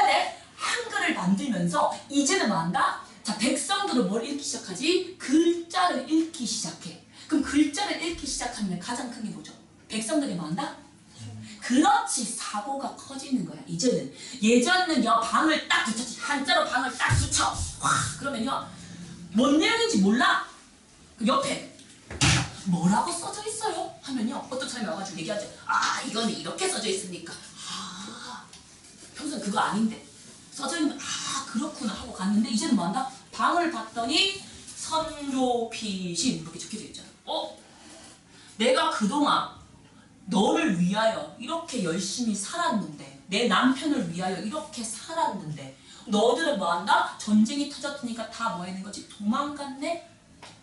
돼. 한글을 만들면서 이제는 뭐 한다? 백성들은 뭘 읽기 시작하지? 글자를 읽기 시작해. 그럼 글자를 읽기 시작하면 가장 큰 게 뭐죠? 백성들이 뭐 한다? 그렇지. 사고가 커지는 거야. 이제는. 예전은요 방을 딱 붙였지. 한자로 방을 딱 붙여. 와 그러면요 뭔 내용인지 몰라. 그 옆에 뭐라고 써져 있어요? 하면요 어떤 사람이 와가지고 얘기하죠. 이거는 이렇게 써져 있으니까. 평소에 그거 아닌데 써져 있는. 그렇구나 하고 갔는데 이제는 뭐 한다? 방을 봤더니 선조피신 이렇게 적혀져 있잖아. 내가 그동안 너를 위하여 이렇게 열심히 살았는데, 내 남편을 위하여 이렇게 살았는데 너들은 뭐 한다? 전쟁이 터졌으니까 다 뭐 하는 거지? 도망갔네?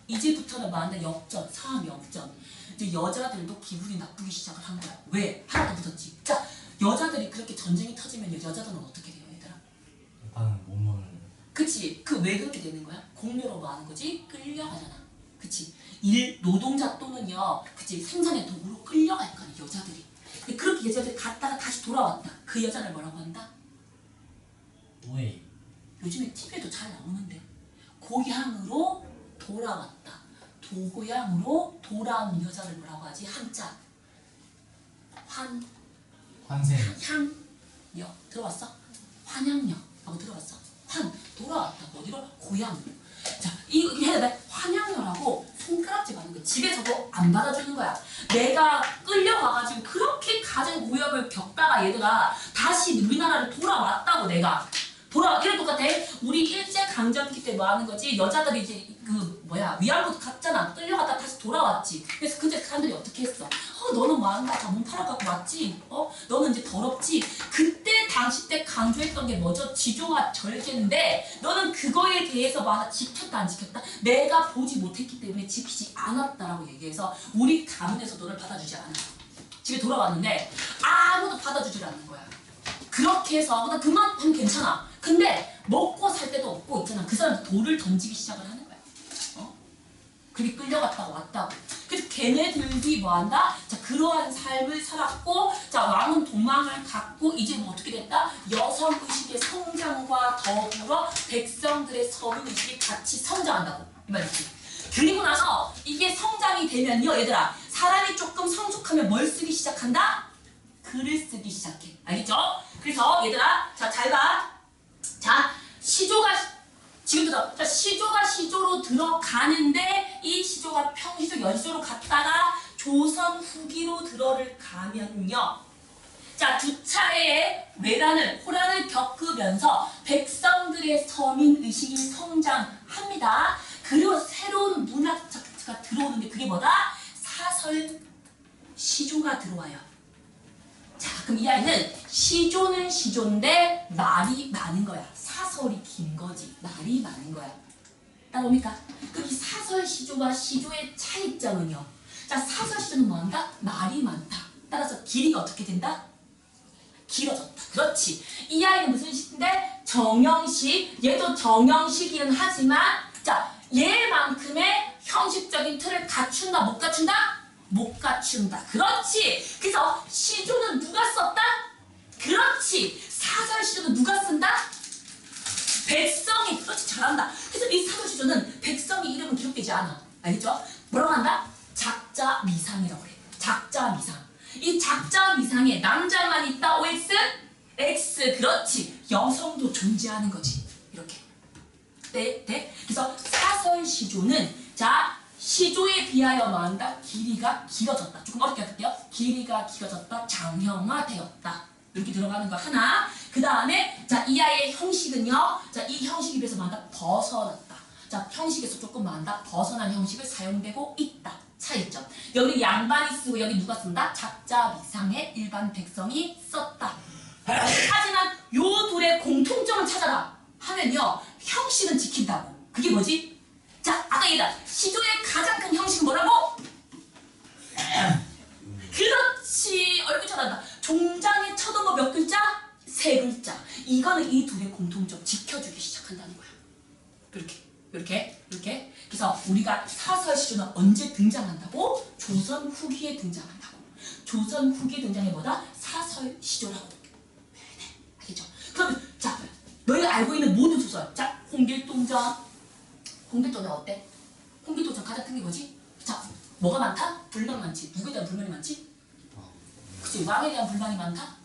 이제부터는 뭐 한다? 역전, 상황 역전. 이제 여자들도 기분이 나쁘기 시작을 한 거야. 왜? 하나 더 붙었지. 여자들이 그렇게 전쟁이 터지면 여자들은 어떻게 돼요, 얘들아? 일단은 몸을 그치? 왜 그렇게 되는 거야? 공료로 뭐 하는 거지? 끌려가잖아. 그치? 노동자 또는요, 그치? 생산의 도구로 끌려갈 거야, 여자들이. 근데 그렇게 여자들이 갔다가 다시 돌아왔다. 그 여자를 뭐라고 한다? 왜? 요즘에 TV에도 잘 나오는데. 고향으로 돌아왔다. 고향으로 돌아온 여자를 뭐라고 하지? 한자. 환생. 향녀. 들어봤어? 환양녀라고 들어봤어? 돌아왔다. 어디로? 고향으로. 이거 해야 돼. 환양녀라고 손가락질 받는 거야. 집에서도 안 받아주는 거야. 내가 끌려가가지고 그렇게 가정 무역을 겪다가 얘들아 다시 우리나라를 돌아왔다고. 내가 이런 똑같아. 우리 일제강점기 때 뭐 하는 거지? 여자들이 이제 위안부 갔잖아. 끌려갔다 다시 돌아왔지. 그래서 그때 사람들이 어떻게 했어? 너는 뭐 한다? 몸 팔아갖고 왔지? 너는 이제 더럽지? 그때 당시 때 강조했던 게 뭐죠? 지조와 절개인데 너는 그거에 대해서 막 지켰다 안 지켰다? 내가 보지 못했기 때문에 지키지 않았다라고 얘기해서 우리 가문에서 너를 받아주지 않아. 집에 돌아왔는데 아무도 받아주질 않는 거야. 그렇게 해서 나 그만하면 괜찮아. 근데 먹고 살 데도 없고 있잖아. 그 사람 돌을 던지기 시작을 하는 거야. 그게 끌려갔다고 왔다고. 그래서 걔네들이 뭐한다? 자, 그러한 삶을 살았고, 자, 왕은 도망을 갔고, 이제 뭐 어떻게 됐다? 여성의식의 성장과 더불어 백성들의 서민의식이 같이 성장한다고. 이 말이지. 그리고 나서 이게 성장이 되면요, 얘들아. 사람이 조금 성숙하면 뭘 쓰기 시작한다? 글을 쓰기 시작해. 알겠죠? 그래서 얘들아, 자, 잘 봐. 자, 지금 들어. 자, 시조가 시조로 들어가는데 이 시조가 평시조, 연시조로 갔다가 조선 후기로 들어를 가면요. 자, 두 차례의 호란을 겪으면서 백성들의 서민의식이 성장합니다. 그리고 새로운 문학자가 들어오는데 그게 뭐다? 사설 시조가 들어와요. 자, 그럼 이 아이는 시조는 시조인데 말이 많은 거야. 사설이 긴 거지. 말이 많은 거야. 따라옵니까? 그럼 이 사설 시조와 시조의 차이점은요. 자, 사설 시조는 뭐한다? 말이 많다. 따라서 길이가 어떻게 된다? 길어졌다. 그렇지. 이 아이는 무슨 식인데? 정형식. 얘도 정형식이긴 하지만 자, 얘만큼의 형식적인 틀을 갖춘다? 못 갖춘다? 못 갖춘다. 그렇지. 그래서 시조는 누가 썼다? 그렇지. 사설 시조는 누가 쓴다? 백성이. 그렇지. 잘한다. 그래서 이 사설 시조는 백성이 이름은 기록되지 않아. 알겠죠? 뭐라고 한다? 작자 미상이라고 그래. 작자 미상. 이 작자 미상에 남자만 있다. OX? X. 그렇지. 여성도 존재하는 거지. 이렇게. 네. 그래서 사설 시조는 자, 시조에 비하여 뭐한다? 길이가 길어졌다. 조금 어렵게 할게요. 길이가 길어졌다. 장형화되었다. 이렇게 들어가는 거 하나. 그 다음에 자, 이 아이의 형식은요. 자, 이 형식에 비해서 뭐한다? 벗어났다. 자, 형식에서 조금 뭐한다? 벗어난 형식을 사용되고 있다. 차이점. 여기 양반이 쓰고 여기 누가 쓴다? 작자 미상의 일반 백성이 썼다. 하지만 요 둘의 공통점을 찾아라 하면요. 형식은 지킨다고. 그게 뭐지? 자, 아까 얘기했다. 시조의 가장 큰 형식은 뭐라고? 그렇지. 얼굴 쳐다다. 종장에 쳐도 뭐 몇 글자? 3글자. 이거는 이 둘의 공통점 지켜주기 시작한다는 거야. 이렇게. 그래서 우리가 사설 시조는 언제 등장한다고? 조선 후기에 등장한다고. 조선 후기에 등장해 뭐다? 사설 시조라고. 네, 알겠죠? 그럼 자, 너희가 알고 있는 모든 소설. 자, 홍길동전. 홍길동전 어때? 홍길동전 가장 큰 게 뭐지? 자, 뭐가 많다? 불만 많지. 누구에 대한 불만이 많지? 그치, 왕에 대한 불만이 많다?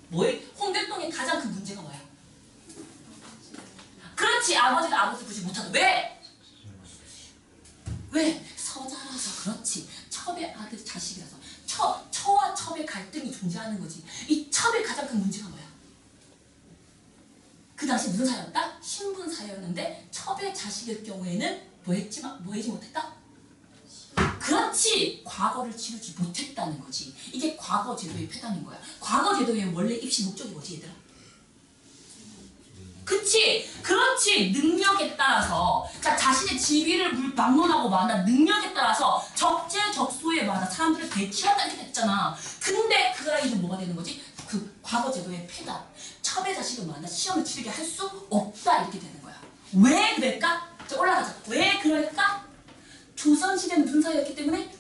뭐에? 홍길동의 가장 큰 문제가 뭐야? 그렇지, 아버지가 아버지 보지 못하다. 왜? 서자라서. 그렇지. 첩의 아들 자식이라서. 처와 첩의 갈등이 존재하는 거지. 이 첩의 가장 큰 문제가 뭐야? 그 당시 무슨 사회였다? 신분 사회였는데 첩의 자식일 경우에는 뭐 하지 못했다? 그렇지! 과거를 치르지 못했다는 거지. 이게 과거 제도의 폐단인 거야. 과거 제도의 원래 입시 목적이 뭐지, 얘들아? 그치? 그렇지! 능력에 따라서 자, 자신의 지위를 막론하고 말한다. 능력에 따라서 적재적소에 말한다. 사람들을 배치한다 이렇게 됐잖아. 근데 그 아이는 뭐가 되는 거지? 그 과거 제도의 폐단. 첩의 자식은 말한다. 시험을 치르게 할 수 없다 이렇게 되는 거야. 왜 그럴까? 자, 올라가자. 왜 그럴까? 조선시대는 무슨 사회였기 때문에?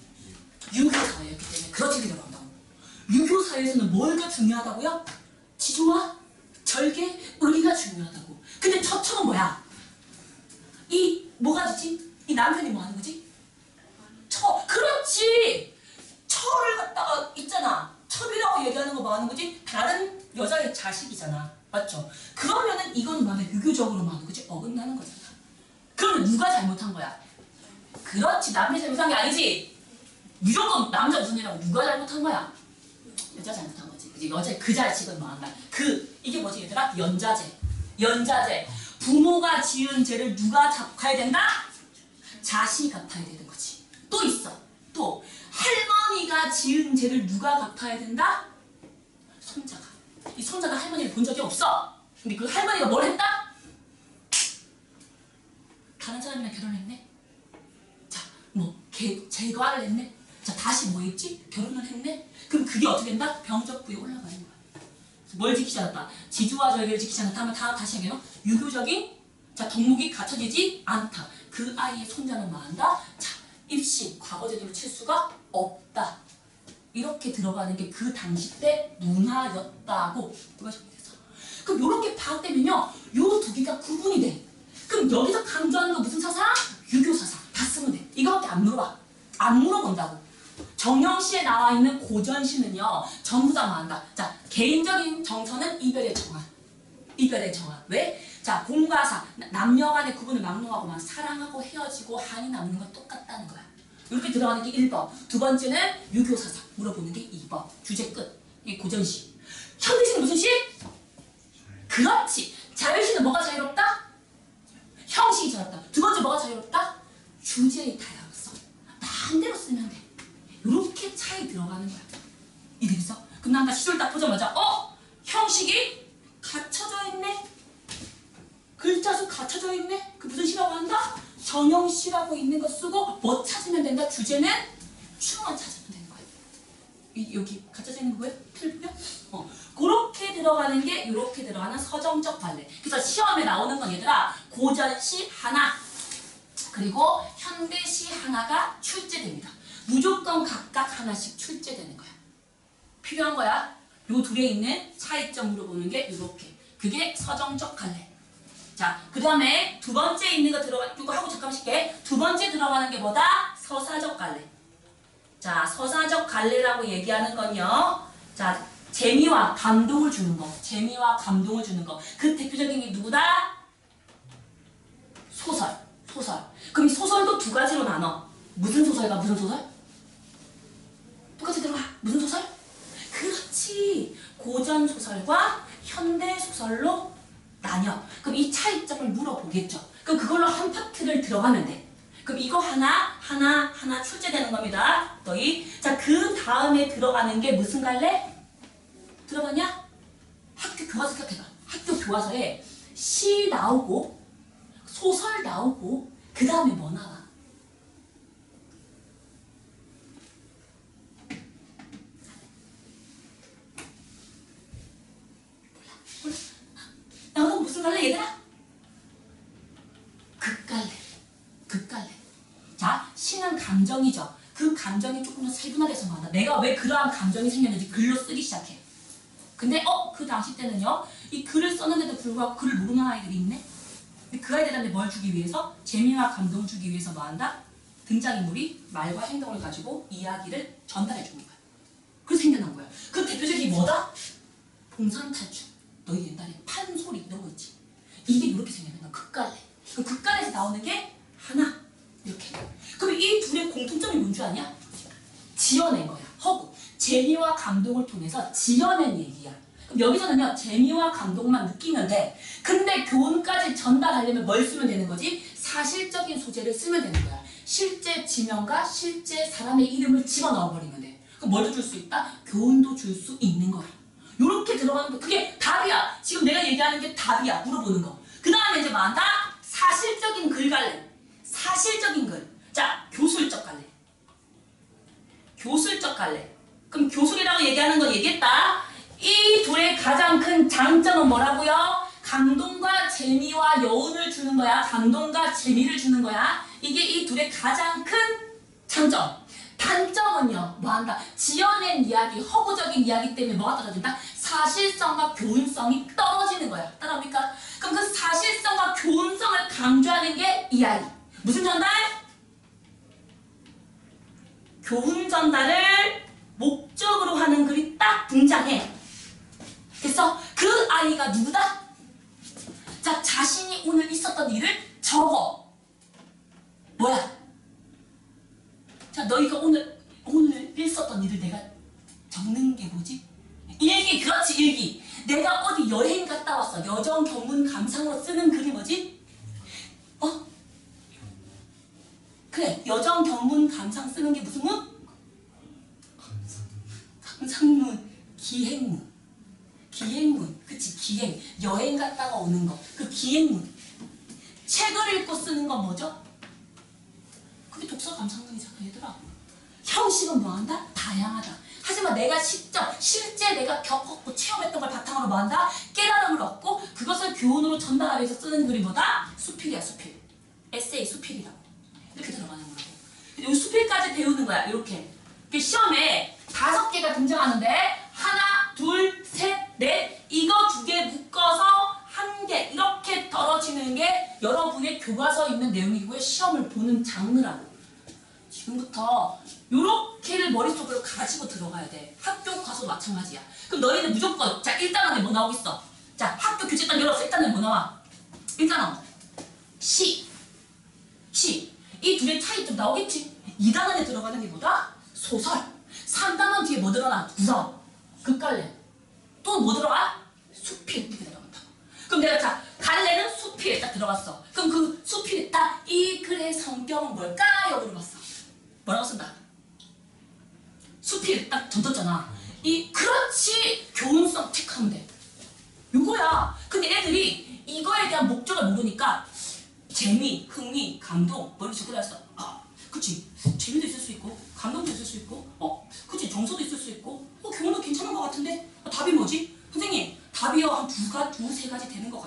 유교사회였기 때문에. 그렇게 들어간다고. 유교사회에서는 뭐가 중요하다고요? 지조와 절개, 의리가 중요하다고. 근데 첩은 뭐야? 뭐가 되지? 이 남편이 뭐 하는 거지? 그렇지! 처를 갖다가 있잖아. 첩이라고 얘기하는 거 뭐 하는 거지? 다른 여자의 자식이잖아. 맞죠? 그러면은 이건 뭐 하면 유교적으로 뭐 하는 거지? 어긋나는 거잖아. 그러면 누가 잘못한 거야? 그렇지. 남편이 잘못한 게 아니지. 무조건 남자 우선이라고 누가 잘못한 거야? 여자 잘못한 거지. 그치? 여자의 그 자식은 뭐 한다. 이게 뭐지 얘들아? 연자제. 부모가 지은 죄를 누가 갚아야 된다? 자식이 갚아야 되는 거지. 또 있어. 또 할머니가 지은 죄를 누가 갚아야 된다? 손자가. 이 손자나 할머니를 본 적이 없어. 근데 그 할머니가 뭘 했다? 다른 사람이랑 결혼했네. 자, 뭐 제거를 했네. 자, 다시 뭐 했지? 결혼을 했네. 그럼 그게 어떻게 된다? 병적부에 올라가는 거야. 뭘 지키지 않았다? 지주와 절개를 지키지 않았다 하면 다시 하면 유교적인 자 덕목이 갖춰지지 않다. 그 아이의 손자는 뭐한다? 자, 입시 과거 제도를 칠 수가 없다. 이렇게 들어가는 게 그 당시 때 문화였다고 누가 정리했어. 그럼 이렇게 파악되면요, 요 두 개가 구분이 돼. 그럼 여기서 강조하는 거 무슨 사상? 유교 사상. 다 쓰면 돼. 이거밖에 안 물어봐. 안 물어본다고. 정영시에 나와 있는 고전시는요, 전부 다 뭐한다? 자, 개인적인 정서는 이별의 정화. 이별의 정화. 왜? 자, 공과 사, 남녀 간의 구분을 막론하고만 사랑하고 헤어지고 한이 남는 건 똑같다는 거야. 이렇게 들어가는 게 1번. 두 번째는 유교 사상. 물어보는 게 2번. 주제 끝. 이게 고전시. 현대시는 무슨 시? 그렇지. 자율시는 뭐가 자유롭다? 형식이 자유롭다. 두 번째 뭐가 자유롭다? 주제의 다양성. 마음대로 쓰면 돼. 이렇게 차이 들어가는 거야. 이해되겠어? 그럼 난 시절 딱 보자마자 형식이 갖춰져 있네. 글자 수 갖춰져 있네. 그 무슨 시라고 한다? 전형시라고 있는 거 쓰고 뭐 찾으면 된다? 주제는 충만 찾으면 되는 거야. 여기 갖춰져 있는 거 보여? 필병? 그렇게 들어가는 게 이렇게 들어가는 서정적 관례. 그래서 시험에 나오는 건 얘들아 고전시 하나 그리고 현대시 하나가 출제됩니다. 무조건 각각 하나씩 출제되는 거야. 필요한 거야. 요 둘에 있는 차이점 물어보는 게 이렇게. 그게 서정적 관례. 자, 그 다음에 두 번째 있는 거 들어가, 이거 하고 잠깐 쉴게. 두 번째 들어가는 게 뭐다? 서사적 관례. 자, 서사적 관례라고 얘기하는 건요. 자, 재미와 감동을 주는 거. 재미와 감동을 주는 거. 그 대표적인 게 누구다? 소설. 소설. 그럼 이 소설도 두 가지로 나눠. 무슨 소설과 무슨 소설? 똑같이 들어가. 무슨 소설? 그렇지. 고전 소설과 현대 소설로 나뉘어. 그럼 이 차이점을 물어보겠죠. 그럼 그걸로 한 파트를 들어가면 돼. 그럼 이거 하나 출제되는 겁니다. 너희. 자, 그 다음에 들어가는 게 무슨 갈래? 들어봤냐? 학교 교과서 생각해봐. 학교 교과서에 시 나오고 소설 나오고 그 다음에 뭐 나와? 몰라. 나오는 무슨 갈래 얘들아? 극갈래. 극갈래. 자, 시는 감정이죠. 그 감정이 조금 더 세분화돼서 말한다. 내가 왜 그러한 감정이 생겼는지 글로 쓰기 시작해. 근데 그 당시 때는요, 이 글을 썼는데도 불구하고 글을 모르는 아이들이 있네. 근데 그 아이들한테 뭘 주기 위해서? 재미와 감동을 주기 위해서 뭐 한다? 등장인물이 말과 행동을 가지고 이야기를 전달해 주는 거야. 그래서 생겨난 거야. 그 대표적인 뭐다? 봉선탈출. 너희 옛날에 판소리 이런 거 있지. 이게 이렇게 생겨난 거야. 극갈래. 그 극갈에서 나오는 게 하나. 이렇게. 그럼 이 둘의 공통점이 뭔지 아냐? 지어낸 거야. 허구. 재미와 감동을 통해서 지어낸 얘기야. 그럼 여기서는요, 재미와 감동만 느끼면 돼. 근데 교훈까지 전달하려면 뭘 쓰면 되는 거지? 사실적인 소재를 쓰면 되는 거야. 실제 지명과 실제 사람의 이름을 집어넣어버리면 돼. 그럼 뭘 줄 수 있다? 교훈도 줄 수 있는 거야. 요렇게 들어가는 거, 그게 답이야. 지금 내가 얘기하는 게 답이야. 물어보는 거. 그 다음에 이제 뭐한다? 사실적인 글 갈래. 사실적인 글. 자, 교술적 갈래. 교술적 갈래. 그럼 교술이라고 얘기하는 건 얘기했다. 이 둘의 가장 큰 장점은 뭐라고요? 감동과 재미와 여운을 주는 거야. 감동과 재미를 주는 거야. 이게 이 둘의 가장 큰 장점. 단점은요, 뭐한다? 지어낸 이야기, 허구적인 이야기 때문에 뭐가 떨어진다? 사실성과 교훈성이 떨어지는 거야. 따라옵니까? 그럼 그 사실성과 교훈성을 강조하는 게 이야기. 무슨 전달? 교훈 전달을 목적으로 하는 글이 딱 등장해. 됐어? 그 아이가 누구다? 자, 자신이 오늘 있었던 일을 적어. 뭐야? 자, 너희가 오늘 있었던 일을 내가 적는 게 뭐지? 일기. 그렇지, 일기. 내가 어디 여행 갔다 왔어. 여정 경문 감상으로 쓰는 글이 뭐지? 그래, 여정 경문 감상 쓰는 게 무슨 문? 감상문, 기행문. 기행문. 그치, 기행. 여행 갔다가 오는 거. 그 기행문. 책을 읽고 쓰는 건 뭐죠? 그게 독서 감상문이잖아, 얘들아. 형식은 뭐한다? 다양하다. 하지만 내가 실제 내가 겪었고 체험했던 걸 바탕으로 뭐한다? 깨달음을 얻고 그것을 교훈으로 전달하기 위해서 쓰는 글이 뭐다? 수필이야, 수필. 에세이 수필이라고. 이렇게 들어가는 거라고. 이 수필까지 배우는 거야, 이렇게. 시험에 5개가 등장하는데 하나, 둘, 셋, 넷 이거 2개 묶어서 1개 이렇게 떨어지는 게 여러분의 교과서에 있는 내용이고요. 시험을 보는 장르라고. 지금부터 요렇게를 머릿속으로 가지고 들어가야 돼. 학교 가서 마찬가지야. 그럼 너희는 무조건 자 1단원에 뭐 나오겠어? 자 학교 교재단 열어서 1단원에 뭐 나와? 1단원 시. 이 둘의 차이 좀 나오겠지? 2단원에 들어가는 게 뭐다? 소설. 3단원 뒤에 뭐 들어가? 구성. 극갈래. 또 뭐 들어가? 수필. 이렇게 들어간다. 그럼 내가 자 갈래는 수필에 딱 들어갔어. 그럼 그 수필에 딱 이 글의 성격은 뭘까요? 물어봤어. 뭐라고 쓴다? 수필 딱 던졌잖아. 그렇지 교훈성 체크하면 돼. 요거야. 근데 애들이 이거에 대한 목적을 모르니까 재미, 흥미, 감동 머릿속에 들어왔어. 아, 그치. 재미도 있을 수 있고 감동도 있을 수 있고 그치. 정서도 있을 수 있고 교훈도 괜찮은 것 같은데 답이 뭐지? 선생님 답이요 한 2, 3가지 되는 것 같아요.